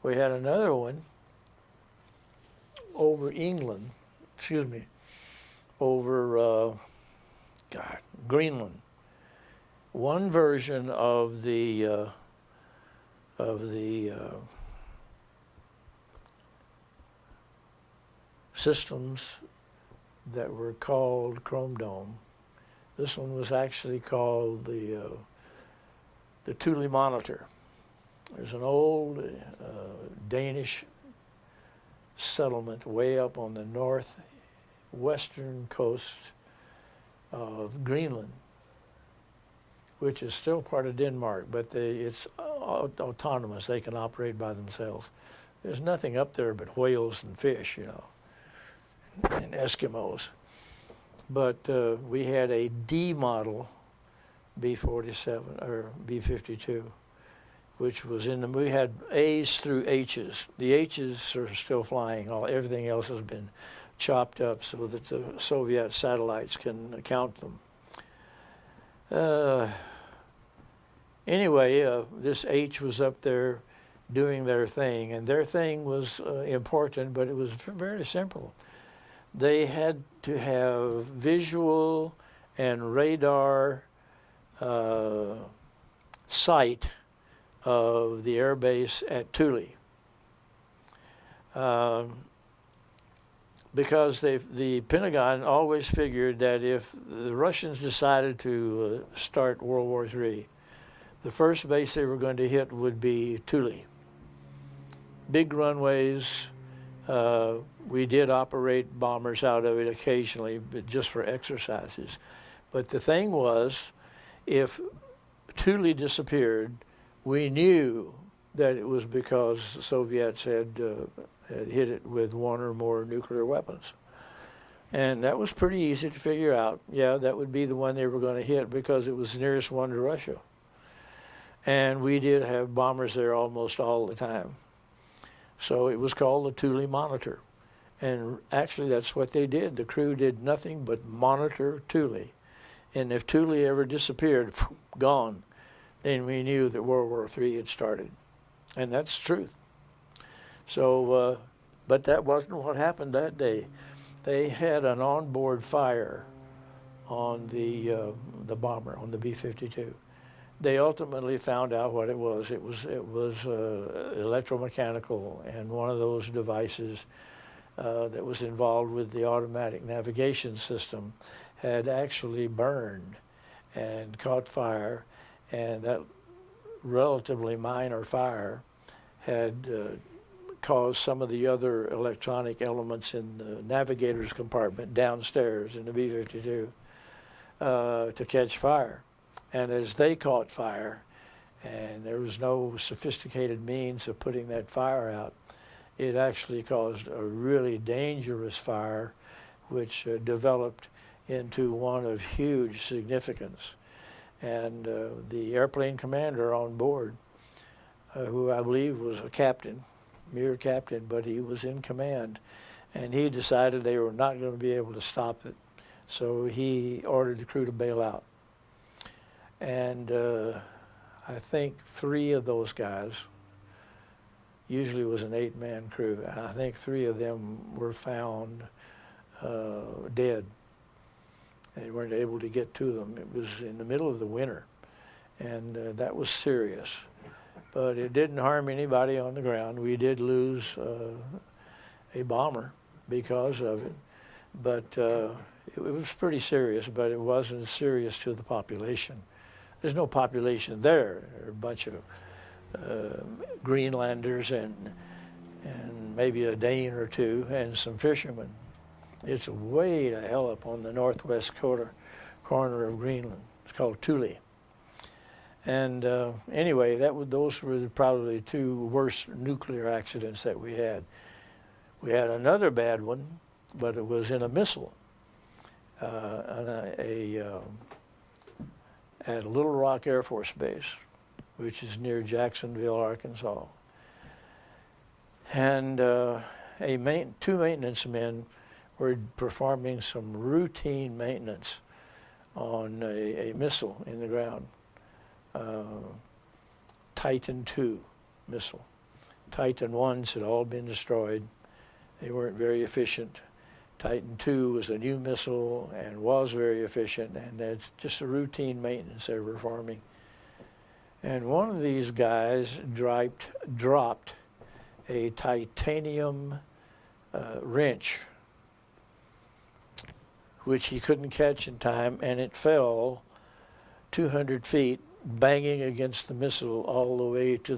We had another one over England, over Greenland. One version of the systems that were called Chrome Dome. This one was actually called the Thule Monitor. There's an old Danish settlement way up on the northwestern coast of Greenland, which is still part of Denmark, but it's autonomous. They can operate by themselves. There's nothing up there but whales and fish, you know, and Eskimos. But we had a D model B-47 or B-52, which was we had A's through H's. The H's are still flying. Everything else has been chopped up so that the Soviet satellites can count them. Anyway, this H was up there doing their thing, and their thing was important, but it was very simple. They had to have visual and radar sight of the air base at Thule. Because the Pentagon always figured that if the Russians decided to start World War III, the first base they were going to hit would be Thule. Big runways. We did operate bombers out of it occasionally, but just for exercises. But the thing was, if Thule disappeared, we knew that it was because the Soviets had hit it with one or more nuclear weapons. And that was pretty easy to figure out. Yeah, that would be the one they were going to hit because it was the nearest one to Russia. And we did have bombers there almost all the time. So it was called the Thule Monitor. And actually that's what they did. The crew did nothing but monitor Thule. And if Thule ever disappeared, gone, then we knew that World War III had started. And that's truth. So, but that wasn't what happened that day. They had an onboard fire on the bomber, on the B-52. They ultimately found out what it was. It was electromechanical, and one of those devices that was involved with the automatic navigation system had actually burned and caught fire, and that relatively minor fire had caused some of the other electronic elements in the navigator's compartment downstairs in the B-52 to catch fire. And as they caught fire, and there was no sophisticated means of putting that fire out, it actually caused a really dangerous fire, which developed into one of huge significance. And the airplane commander on board, who I believe was a captain, mere captain, but he was in command, and he decided they were not going to be able to stop it. So he ordered the crew to bail out. And I think 3 of those guys, usually it was an 8-man crew, and I think 3 of them were found dead. They weren't able to get to them. It was in the middle of the winter, and that was serious. But it didn't harm anybody on the ground. We did lose a bomber because of it, but it was pretty serious, but it wasn't serious to the population. There's no population there. There are a bunch of Greenlanders and maybe a Dane or 2 and some fishermen. It's way the hell up on the northwest corner of Greenland. It's called Thule. And anyway, those were probably the 2 worst nuclear accidents that we had. We had another bad one, but it was in a missile. At Little Rock Air Force Base, which is near Jacksonville, Arkansas. And 2 maintenance men were performing some routine maintenance on a missile in the ground, Titan II missile. Titan 1s had all been destroyed. They weren't very efficient. Titan 2 was a new missile and was very efficient, and that's just a routine maintenance they were performing. And one of these guys dropped a titanium wrench, which he couldn't catch in time, and it fell 200 feet, banging against the missile all the way to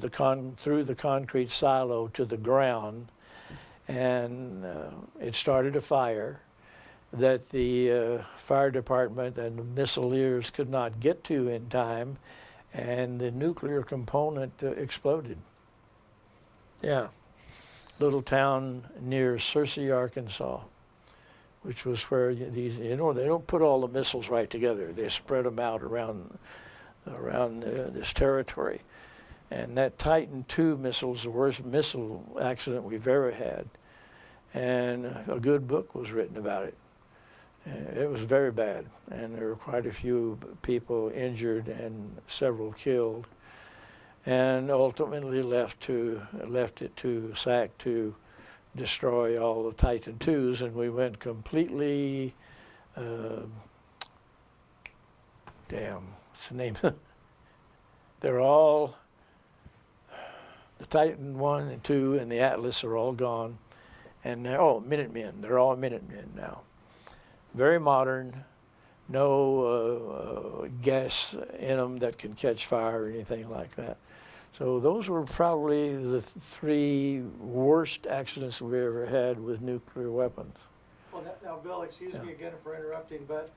through the concrete silo to the ground. And it started a fire that the fire department and the missileers could not get to in time, and the nuclear component exploded. Yeah, little town near Searcy, Arkansas, which was where these, they don't put all the missiles right together. They spread them out around this territory. And that Titan II missile was the worst missile accident we've ever had. And a good book was written about it. It was very bad, and there were quite a few people injured and several killed. And ultimately left it to SAC to destroy all the Titan IIs, and we went completely, what's the name? They're all, the Titan 1 and 2 and the Atlas are all gone. And Minutemen, they're all Minutemen now. Very modern, no gas in them that can catch fire or anything like that. So those were probably the three worst accidents we ever had with nuclear weapons. Well, now, Bill, excuse me again for interrupting, but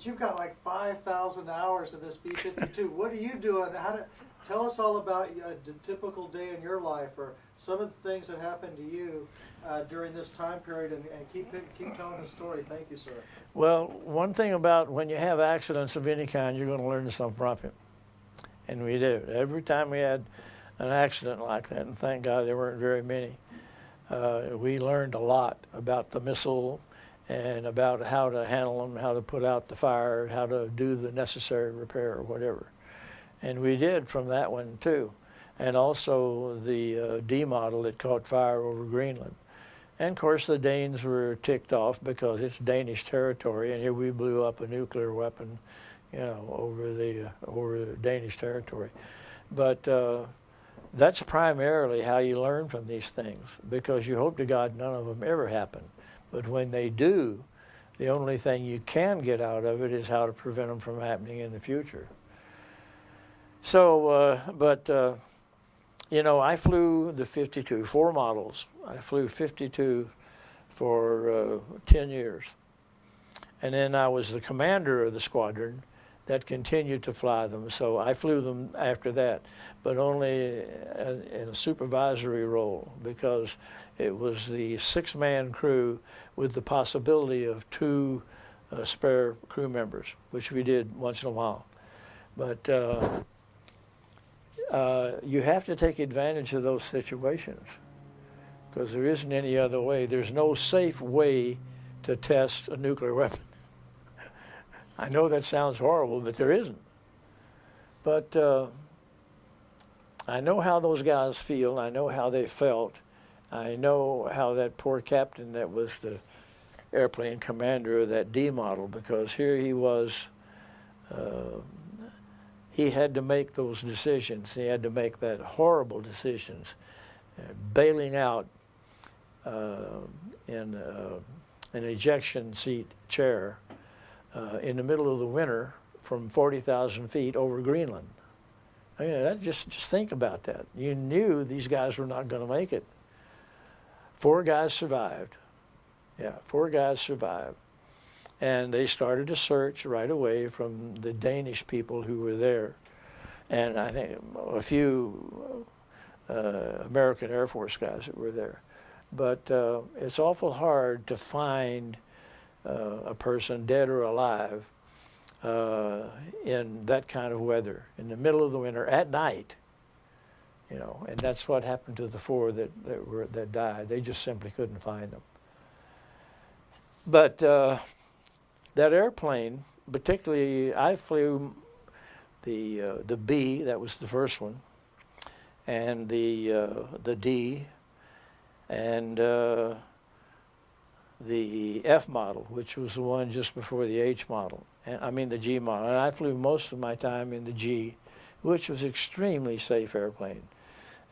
you've got like 5,000 hours of this B-52. What are you doing? Tell us all about a typical day in your life, or some of the things that happened to you during this time period, and keep telling the story. Thank you, sir. Well, one thing about when you have accidents of any kind, you're going to learn something from it. And we did. Every time we had an accident like that, and thank God there weren't very many, we learned a lot about the missile and about how to handle them, how to put out the fire, how to do the necessary repair or whatever. And we did from that one too. And also the D model that caught fire over Greenland. And of course the Danes were ticked off because it's Danish territory, and here we blew up a nuclear weapon, over Danish territory. But that's primarily how you learn from these things, because you hope to God none of them ever happen. But when they do, the only thing you can get out of it is how to prevent them from happening in the future. So, I flew the 52, 4 models. I flew 52 for 10 years. And then I was the commander of the squadron that continued to fly them. So I flew them after that, but only in a supervisory role, because it was the 6-man crew with the possibility of 2 spare crew members, which we did once in a while. But you have to take advantage of those situations, because there isn't any other way. There's no safe way to test a nuclear weapon. I know that sounds horrible, but there isn't. But I know how those guys feel. I know how they felt. I know how that poor captain that was the airplane commander of that D model, because here he was, he had to make those decisions. He had to make that horrible decisions, bailing out in an ejection seat chair in the middle of the winter from 40,000 feet over Greenland. I mean, just think about that. You knew these guys were not going to make it. 4 guys survived. Yeah, 4 guys survived. And they started a search right away from the Danish people who were there. And I think a few American Air Force guys that were there. But it's awful hard to find a person, dead or alive, in that kind of weather, in the middle of the winter, at night. And that's what happened to the 4 that died. They just simply couldn't find them. But that airplane, particularly, I flew the B, that was the first one, and the D, and the F model, which was the one just before the H model. And I mean the G model. And I flew most of my time in the G, which was extremely safe airplane,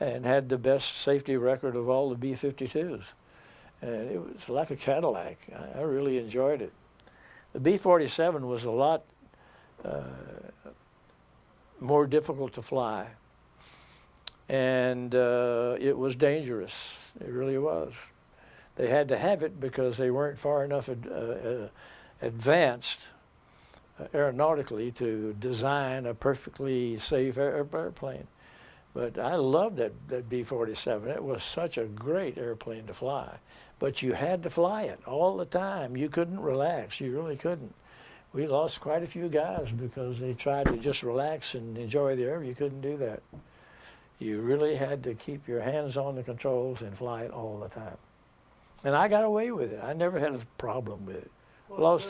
and had the best safety record of all the B-52s. And it was like a Cadillac. I really enjoyed it. The B-47 was a lot more difficult to fly, and it was dangerous. It really was. They had to have it because they weren't far enough advanced aeronautically to design a perfectly safe airplane. But I loved that B-47. It was such a great airplane to fly. But you had to fly it all the time. You couldn't relax. You really couldn't. We lost quite a few guys because they tried to just relax and enjoy the air. You couldn't do that. You really had to keep your hands on the controls and fly it all the time. And I got away with it. I never had a problem with it. Well,